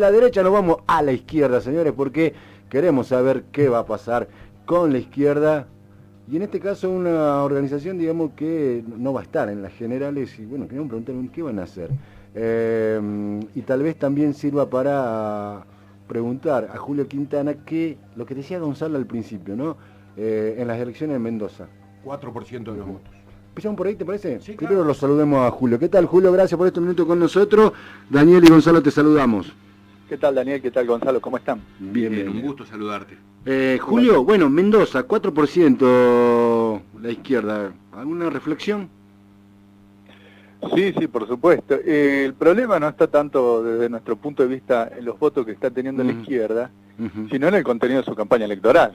La derecha nos vamos a la izquierda, señores, porque queremos saber qué va a pasar con la izquierda. Y en este caso una organización, digamos, que no va a estar en las generales. Y bueno, queremos preguntarle qué van a hacer. Y tal vez también sirva para preguntar a Julio Quintana que lo que decía Gonzalo al principio, ¿no? En las elecciones de Mendoza. 4% de los votos. Empezamos por ahí, ¿te parece? Sí, Primero claro. lo saludemos a Julio. ¿Qué tal, Julio? Gracias por este minuto con nosotros. Daniel y Gonzalo, te saludamos. ¿Qué tal, Daniel? ¿Qué tal, Gonzalo? ¿Cómo están? Bien, un gusto saludarte. Julio, bueno, Mendoza, 4% la izquierda. ¿Alguna reflexión? Sí, por supuesto. El problema no está tanto desde nuestro punto de vista en los votos que está teniendo la izquierda, sino en el contenido de su campaña electoral.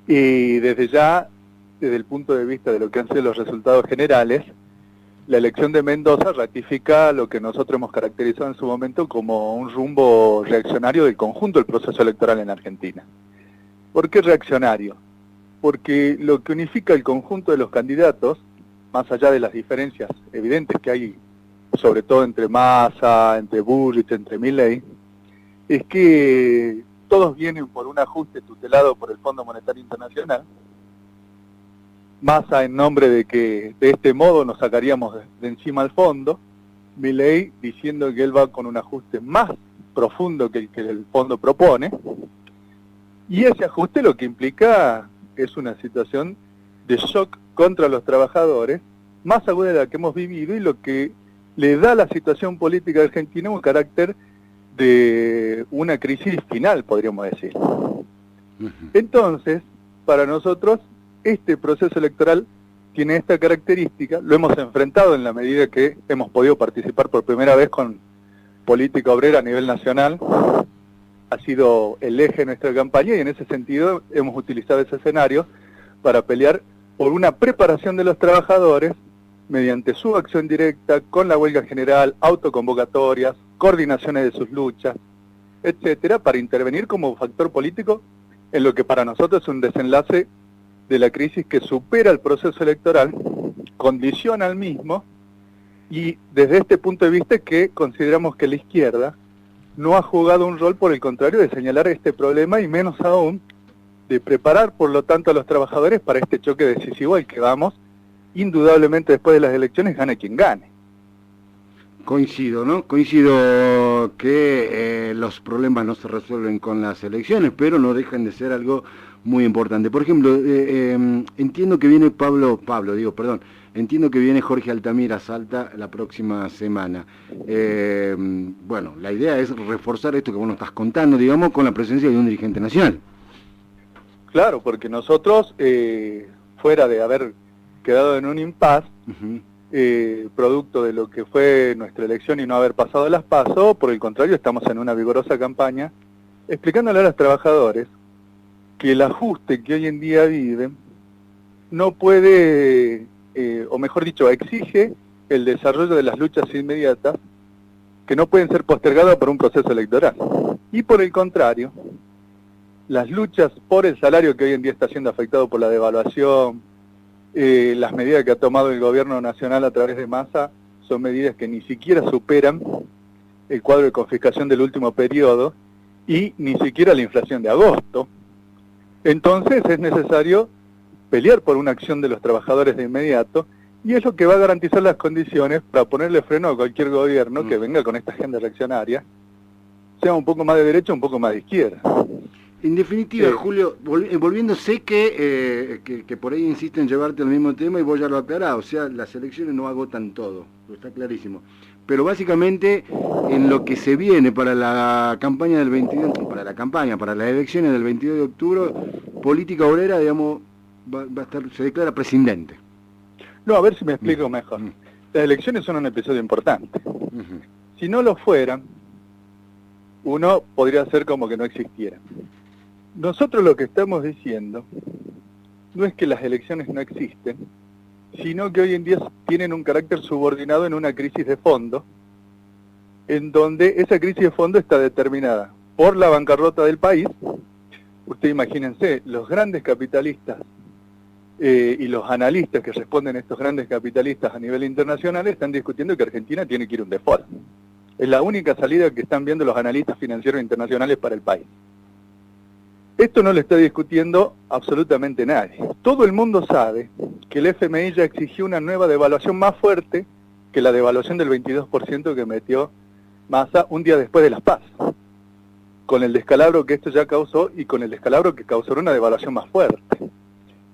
Y desde ya, desde el punto de vista de lo que han sido los resultados generales, la elección de Mendoza ratifica lo que nosotros hemos caracterizado en su momento como un rumbo reaccionario del conjunto del proceso electoral en Argentina. ¿Por qué reaccionario? Porque lo que unifica el conjunto de los candidatos, más allá de las diferencias evidentes que hay, sobre todo entre Massa, entre Bullrich, entre Milei, es que todos vienen por un ajuste tutelado por el Fondo Monetario Internacional. Massa en nombre de que de este modo nos sacaríamos de encima al fondo, Milei diciendo que él va con un ajuste más profundo que el fondo propone, y ese ajuste lo que implica es una situación de shock contra los trabajadores, más aguda de la que hemos vivido, y lo que le da a la situación política argentina un carácter de una crisis final, podríamos decir. Entonces, para nosotros, este proceso electoral tiene esta característica, lo hemos enfrentado en la medida que hemos podido participar por primera vez con política obrera a nivel nacional, ha sido el eje de nuestra campaña y en ese sentido hemos utilizado ese escenario para pelear por una preparación de los trabajadores mediante su acción directa con la huelga general, autoconvocatorias, coordinaciones de sus luchas, etcétera, para intervenir como factor político en lo que para nosotros es un desenlace de la crisis que supera el proceso electoral, condiciona al mismo, y desde este punto de vista que consideramos que la izquierda no ha jugado un rol, por el contrario, de señalar este problema y menos aún de preparar, por lo tanto, a los trabajadores para este choque decisivo al que vamos, indudablemente después de las elecciones, gane quien gane. Coincido, ¿no? Coincido que los problemas no se resuelven con las elecciones, pero no dejan de ser algo muy importante. Por ejemplo, entiendo que viene entiendo que viene Jorge Altamira a Salta la próxima semana. Bueno, la idea es reforzar esto que vos nos estás contando, digamos, con la presencia de un dirigente nacional. Claro, porque nosotros, fuera de haber quedado en un impasse, producto de lo que fue nuestra elección y no haber pasado las PASO, por el contrario, estamos en una vigorosa campaña, explicándole a los trabajadores que el ajuste que hoy en día viven no puede, o mejor dicho, exige el desarrollo de las luchas inmediatas que no pueden ser postergadas por un proceso electoral. Y por el contrario, las luchas por el salario que hoy en día está siendo afectado por la devaluación, las medidas que ha tomado el gobierno nacional a través de Massa, son medidas que ni siquiera superan el cuadro de confiscación del último periodo y ni siquiera la inflación de agosto. Entonces es necesario pelear por una acción de los trabajadores de inmediato, y es lo que va a garantizar las condiciones para ponerle freno a cualquier gobierno que venga con esta agenda reaccionaria, sea un poco más de derecha, un poco más de izquierda. En definitiva, Julio, volviendo, sé que por ahí insisten en llevarte al mismo tema y vos ya lo aclarás, o sea, las elecciones no agotan todo, está clarísimo. Pero básicamente, en lo que se viene para la campaña del 22, para las elecciones del 22 de octubre, política obrera, digamos, va a estar, se declara prescindente. No, a ver si me explico mejor. Las elecciones son un episodio importante. Si no lo fueran, uno podría hacer como que no existieran. Nosotros lo que estamos diciendo no es que las elecciones no existen, sino que hoy en día tienen un carácter subordinado en una crisis de fondo, en donde esa crisis de fondo está determinada por la bancarrota del país. Ustedes imagínense, los grandes capitalistas y los analistas que responden a estos grandes capitalistas a nivel internacional están discutiendo que Argentina tiene que ir a un default. Es la única salida que están viendo los analistas financieros internacionales para el país. Esto no lo está discutiendo absolutamente nadie. Todo el mundo sabe que el FMI ya exigió una nueva devaluación más fuerte que la devaluación del 22% que metió Massa un día después de las PASO, con el descalabro que esto ya causó y con el descalabro que causó una devaluación más fuerte.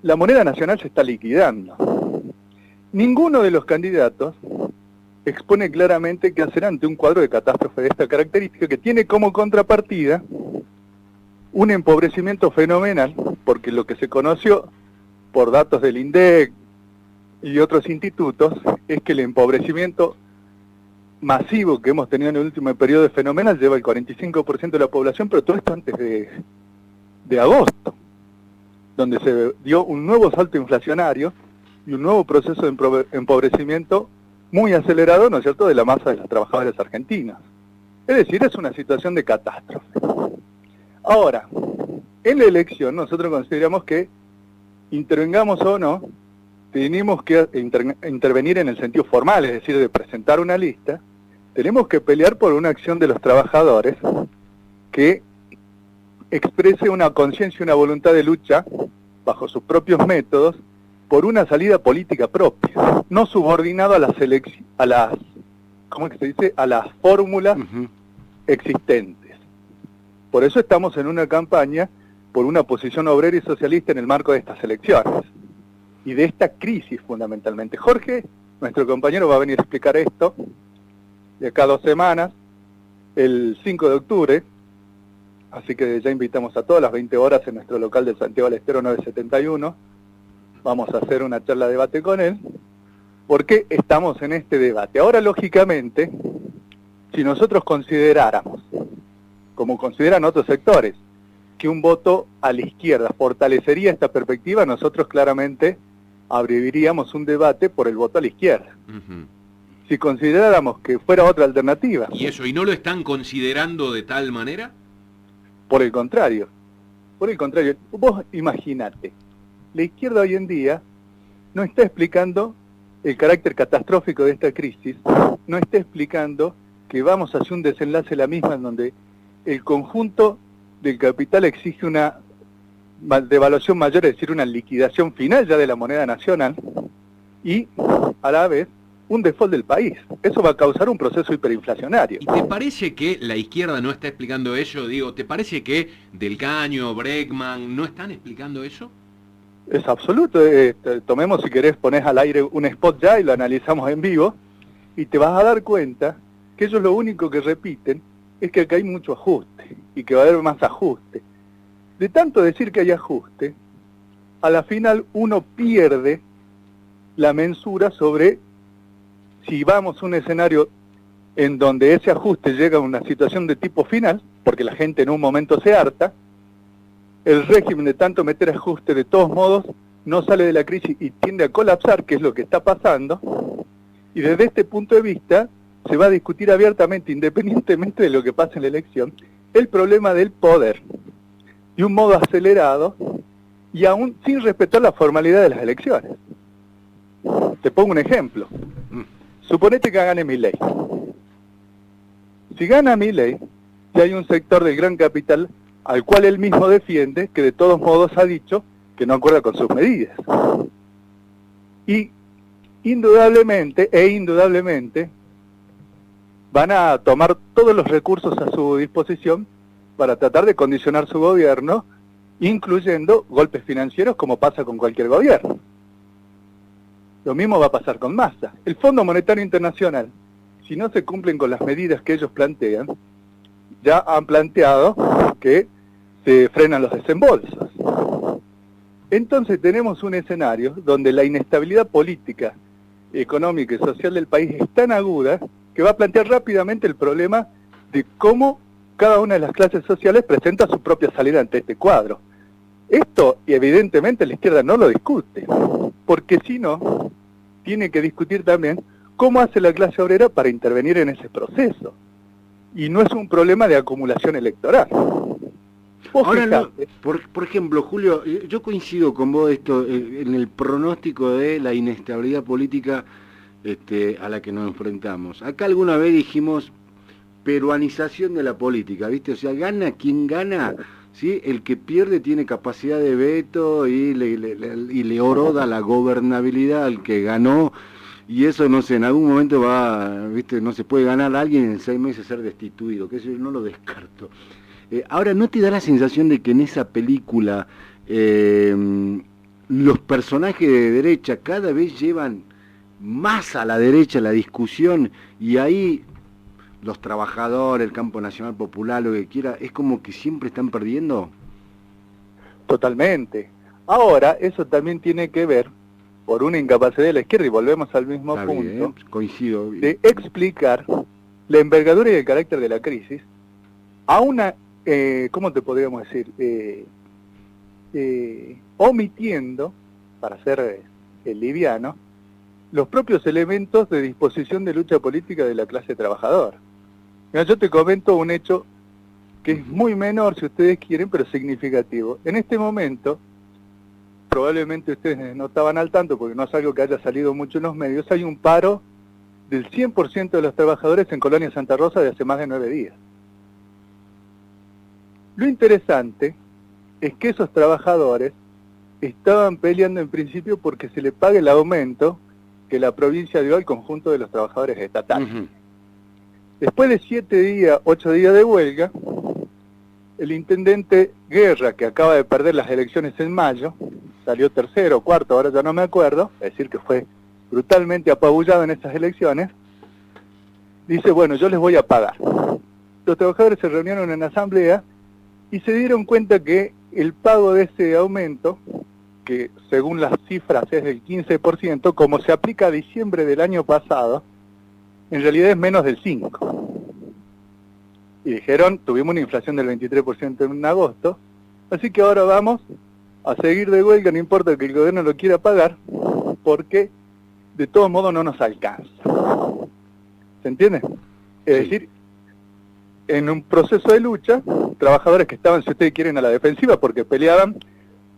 La moneda nacional se está liquidando. Ninguno de los candidatos expone claramente qué hacer ante un cuadro de catástrofe de esta característica que tiene como contrapartida un empobrecimiento fenomenal, porque lo que se conoció por datos del INDEC y otros institutos es que el empobrecimiento masivo que hemos tenido en el último periodo fenomenal lleva el 45% de la población, pero todo esto antes de agosto, donde se dio un nuevo salto inflacionario y un nuevo proceso de empobrecimiento muy acelerado, ¿no es cierto?, de la masa de las trabajadoras argentinas. Es decir, es una situación de catástrofe. Ahora, en la elección nosotros consideramos que, intervengamos o no, tenemos que intervenir en el sentido formal, es decir, de presentar una lista. Tenemos que pelear por una acción de los trabajadores que exprese una conciencia y una voluntad de lucha bajo sus propios métodos por una salida política propia, no subordinado a ¿cómo es que se dice?, a las fórmulas existentes. Por eso estamos en una campaña por una posición obrera y socialista en el marco de estas elecciones y de esta crisis fundamentalmente. Jorge, nuestro compañero, va a venir a explicar esto de acá a 2 semanas, el 5 de octubre, así que ya invitamos a todas las 20 horas en nuestro local de Santiago del Estero 971. Vamos a hacer una charla de debate con él, porque estamos en este debate. Ahora, lógicamente, si nosotros consideráramos, como consideran otros sectores, que un voto a la izquierda fortalecería esta perspectiva, nosotros claramente abriríamos un debate por el voto a la izquierda. Si consideráramos que fuera otra alternativa. ¿Y eso, y no lo están considerando de tal manera? Por el contrario, vos imaginate, la izquierda hoy en día no está explicando el carácter catastrófico de esta crisis, no está explicando que vamos hacia un desenlace de la misma en donde el conjunto del capital exige una devaluación mayor, es decir, una liquidación final ya de la moneda nacional y a la vez un default del país. Eso va a causar un proceso hiperinflacionario. ¿Y te parece que la izquierda no está explicando eso? Digo, ¿te parece que Del Caño, Bregman no están explicando eso? Es absoluto. Tomemos, si querés, ponés al aire un spot ya y lo analizamos en vivo y te vas a dar cuenta que ellos lo único que repiten es que acá hay mucho ajuste y que va a haber más ajuste. De tanto decir que hay ajuste, a la final uno pierde la mensura sobre si vamos a un escenario en donde ese ajuste llega a una situación de tipo final, porque la gente en un momento se harta, el régimen de tanto meter ajuste de todos modos no sale de la crisis y tiende a colapsar, que es lo que está pasando, y desde este punto de vista se va a discutir abiertamente, independientemente de lo que pase en la elección, el problema del poder, de un modo acelerado y aún sin respetar la formalidad de las elecciones. Te pongo un ejemplo. Suponete que gane Milei. Si gana Milei, ya hay un sector del gran capital al cual él mismo defiende, que de todos modos ha dicho que no acuerda con sus medidas. Y indudablemente van a tomar todos los recursos a su disposición para tratar de condicionar su gobierno, incluyendo golpes financieros como pasa con cualquier gobierno. Lo mismo va a pasar con Massa. El Fondo Monetario Internacional, si no se cumplen con las medidas que ellos plantean, ya han planteado que se frenan los desembolsos. Entonces tenemos un escenario donde la inestabilidad política, económica y social del país es tan aguda que va a plantear rápidamente el problema de cómo cada una de las clases sociales presenta su propia salida ante este cuadro. Esto, y evidentemente, la izquierda no lo discute, porque si no, tiene que discutir también cómo hace la clase obrera para intervenir en ese proceso. Y no es un problema de acumulación electoral. Ahora, no, por ejemplo, Julio, yo coincido con vos en el pronóstico de la inestabilidad política a la que nos enfrentamos. Acá alguna vez dijimos, peruanización de la política, ¿viste? O sea, gana quien gana, ¿sí? El que pierde tiene capacidad de veto y le oroda la gobernabilidad al que ganó, y eso, no sé, en algún momento va, ¿viste? No se puede ganar a alguien en 6 meses ser destituido, que eso yo no lo descarto. Ahora, ¿no te da la sensación de que en esa película los personajes de derecha cada vez llevan más a la derecha la discusión, y ahí los trabajadores, el campo nacional popular, lo que quiera, es como que siempre están perdiendo? Totalmente. Ahora, eso también tiene que ver, por una incapacidad de la izquierda, y volvemos al mismo Está punto, bien, coincido, de explicar la envergadura y el carácter de la crisis a una, ¿cómo te podríamos decir? Omitiendo, para ser liviano, los propios elementos de disposición de lucha política de la clase trabajadora. Mira, yo te comento un hecho que es muy menor, si ustedes quieren, pero significativo. En este momento, probablemente ustedes no estaban al tanto, porque no es algo que haya salido mucho en los medios, hay un paro del 100% de los trabajadores en Colonia Santa Rosa de hace más de 9 días. Lo interesante es que esos trabajadores estaban peleando en principio porque se le pague el aumento que la provincia dio al conjunto de los trabajadores estatales. Después de 7 días, 8 días de huelga, el intendente Guerra, que acaba de perder las elecciones en mayo, salió tercero o cuarto, ahora ya no me acuerdo, es decir, que fue brutalmente apabullado en esas elecciones, dice, bueno, yo les voy a pagar. Los trabajadores se reunieron en asamblea y se dieron cuenta que el pago de ese aumento, que según las cifras es del 15%, como se aplica a diciembre del año pasado, en realidad es menos del 5%. Y dijeron, tuvimos una inflación del 23% en agosto, así que ahora vamos a seguir de huelga, no importa que el gobierno lo quiera pagar, porque de todos modos no nos alcanza. ¿Se entiende? Es decir, en un proceso de lucha, trabajadores que estaban, si ustedes quieren, a la defensiva, porque peleaban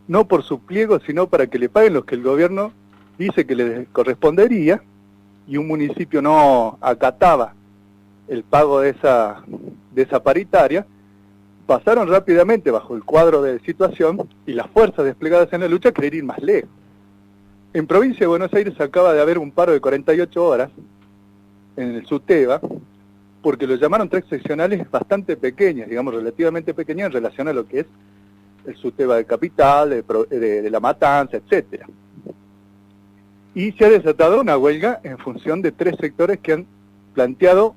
no por su pliego, sino para que le paguen los que el gobierno dice que les correspondería, y un municipio no acataba el pago de esa paritaria, pasaron rápidamente bajo el cuadro de situación, y las fuerzas desplegadas en la lucha querían ir más lejos. En provincia de Buenos Aires acaba de haber un paro de 48 horas en el SUTEBA, porque lo llamaron 3 seccionales bastante pequeñas, digamos relativamente pequeñas en relación a lo que es el SUTEBA de Capital, de La Matanza, etcétera. Y se ha desatado una huelga en función de 3 sectores que han planteado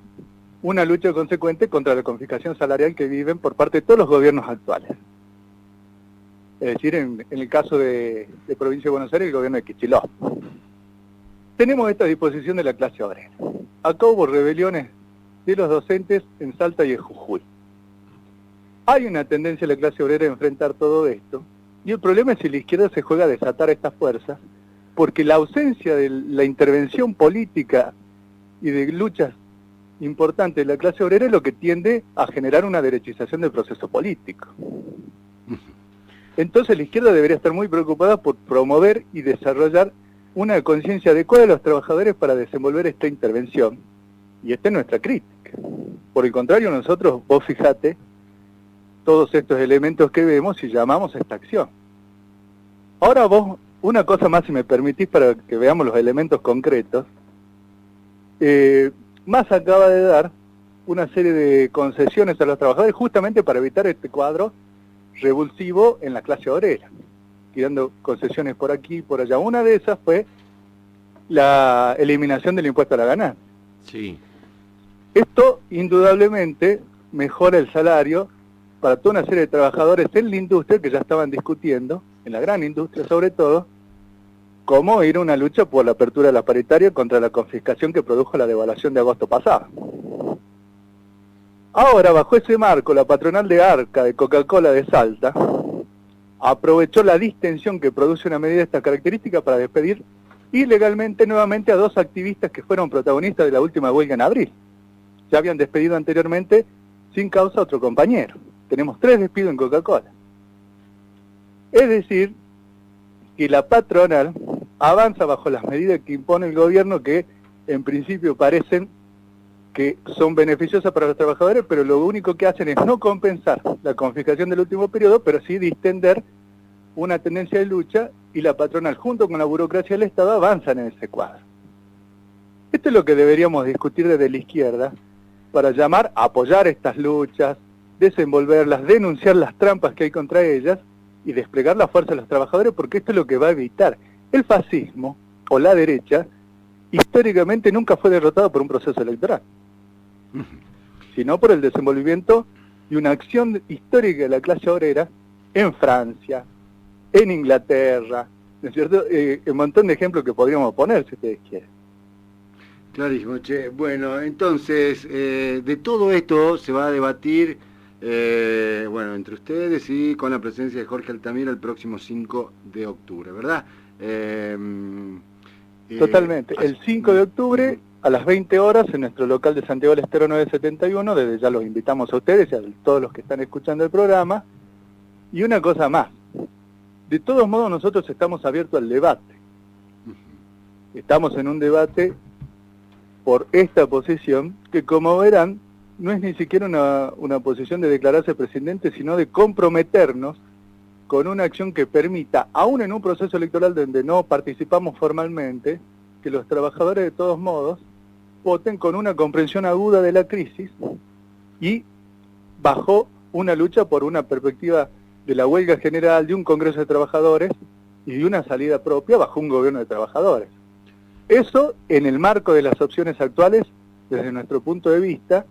una lucha consecuente contra la confiscación salarial que viven por parte de todos los gobiernos actuales. Es decir, en el caso de Provincia de Buenos Aires, el gobierno de Kicillof. Tenemos esta disposición de la clase obrera. Acá hubo rebeliones de los docentes en Salta y en Jujuy. Hay una tendencia de la clase obrera a enfrentar todo esto, y el problema es si la izquierda se juega a desatar estas fuerzas, porque la ausencia de la intervención política y de luchas importantes de la clase obrera es lo que tiende a generar una derechización del proceso político. Entonces la izquierda debería estar muy preocupada por promover y desarrollar una conciencia adecuada de los trabajadores para desenvolver esta intervención, y esta es nuestra crítica. Por el contrario, nosotros, vos fijate, todos estos elementos que vemos y llamamos a esta acción. Ahora vos, una cosa más si me permitís para que veamos los elementos concretos. Más acaba de dar una serie de concesiones a los trabajadores justamente para evitar este cuadro revulsivo en la clase obrera, tirando concesiones por aquí y por allá. Una de esas fue la eliminación del impuesto a la ganancia. Sí. Esto indudablemente mejora el salario para toda una serie de trabajadores en la industria que ya estaban discutiendo, en la gran industria sobre todo, cómo ir a una lucha por la apertura de la paritaria contra la confiscación que produjo la devaluación de agosto pasado. Ahora, bajo ese marco, la patronal de Arca de Coca-Cola de Salta aprovechó la distensión que produce una medida de esta característica para despedir ilegalmente nuevamente a 2 activistas que fueron protagonistas de la última huelga en abril. Ya habían despedido anteriormente sin causa a otro compañero. Tenemos 3 despidos en Coca-Cola. Es decir, que la patronal avanza bajo las medidas que impone el gobierno, que en principio parecen que son beneficiosas para los trabajadores, pero lo único que hacen es no compensar la confiscación del último periodo, pero sí distender una tendencia de lucha, y la patronal junto con la burocracia del Estado avanzan en ese cuadro. Esto es lo que deberíamos discutir desde la izquierda para llamar a apoyar estas luchas, desenvolverlas, denunciar las trampas que hay contra ellas y desplegar la fuerza de los trabajadores, porque esto es lo que va a evitar. El fascismo o la derecha históricamente nunca fue derrotado por un proceso electoral, sino por el desenvolvimiento y una acción histórica de la clase obrera en Francia, en Inglaterra, ¿no es cierto? Un montón de ejemplos que podríamos poner si ustedes quieren. Clarísimo, che. Bueno, entonces, de todo esto se va a debatir, bueno, entre ustedes y con la presencia de Jorge Altamira el próximo 5 de octubre, ¿verdad? Totalmente. El 5 de octubre a las 20 horas en nuestro local de Santiago del Estero 971, desde ya los invitamos a ustedes y a todos los que están escuchando el programa. Y una cosa más, de todos modos nosotros estamos abiertos al debate. Estamos en un debate por esta posición, que como verán, no es ni siquiera una posición de declararse presidente, sino de comprometernos con una acción que permita, aún en un proceso electoral donde no participamos formalmente, que los trabajadores de todos modos voten con una comprensión aguda de la crisis y bajo una lucha por una perspectiva de la huelga general, de un Congreso de Trabajadores y de una salida propia bajo un gobierno de trabajadores. Eso, en el marco de las opciones actuales, desde nuestro punto de vista,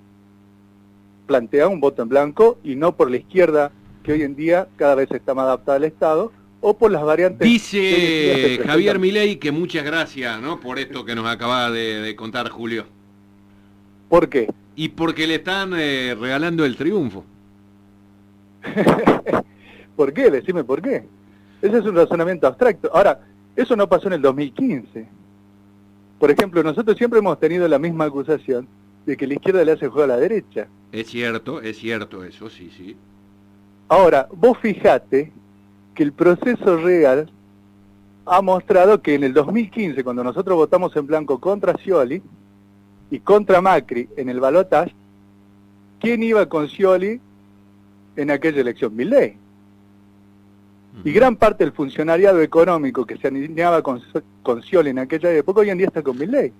plantea un voto en blanco y no por la izquierda, que hoy en día cada vez está más adaptada al Estado, o por las variantes... Dice Javier Milei que muchas gracias, ¿no?, por esto que nos acaba de contar Julio. ¿Por qué? Y porque le están regalando el triunfo. ¿Por qué? Decime por qué. Ese es un razonamiento abstracto. Ahora, eso no pasó en el 2015. Por ejemplo, nosotros siempre hemos tenido la misma acusación de que la izquierda le hace juego a la derecha. Es cierto eso, sí, sí. Ahora, vos fijate que el proceso real ha mostrado que en el 2015, cuando nosotros votamos en blanco contra Scioli y contra Macri en el balotaje, ¿quién iba con Scioli en aquella elección? Milei. Y gran parte del funcionariado económico que se alineaba con Scioli en aquella época, hoy en día está con Milei.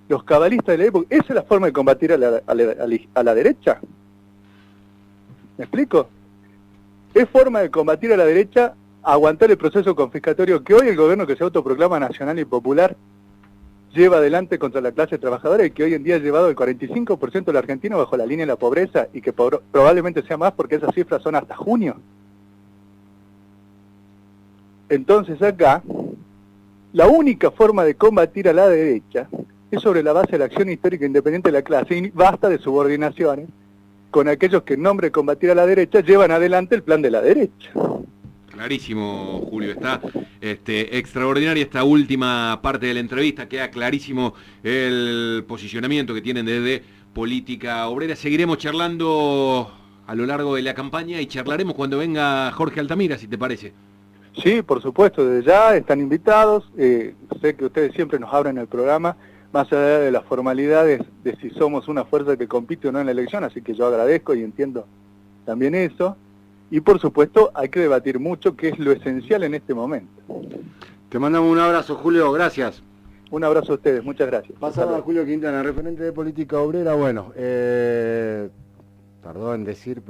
Los cabalistas de la época, ¿esa es la forma de combatir a la derecha? ¿Me explico? Es forma de combatir a la derecha aguantar el proceso confiscatorio que hoy el gobierno, que se autoproclama nacional y popular, lleva adelante contra la clase trabajadora, y que hoy en día ha llevado el 45% del argentino bajo la línea de la pobreza, y que probablemente sea más porque esas cifras son hasta junio. Entonces acá, la única forma de combatir a la derecha es sobre la base de la acción histórica independiente de la clase, y basta de subordinaciones con aquellos que en nombre de combatir a la derecha llevan adelante el plan de la derecha. Clarísimo, Julio, está extraordinaria esta última parte de la entrevista, queda clarísimo el posicionamiento que tienen desde Política Obrera. Seguiremos charlando a lo largo de la campaña y charlaremos cuando venga Jorge Altamira, si te parece. Sí, por supuesto, desde ya están invitados. Sé que ustedes siempre nos abren el programa, más allá de las formalidades de si somos una fuerza que compite o no en la elección, así que yo agradezco y entiendo también eso. Y por supuesto hay que debatir mucho, que es lo esencial en este momento. Te mandamos un abrazo, Julio, gracias. Un abrazo a ustedes, muchas gracias. Pasaba Julio Quintana, referente de Política Obrera. Bueno, tardó en decir...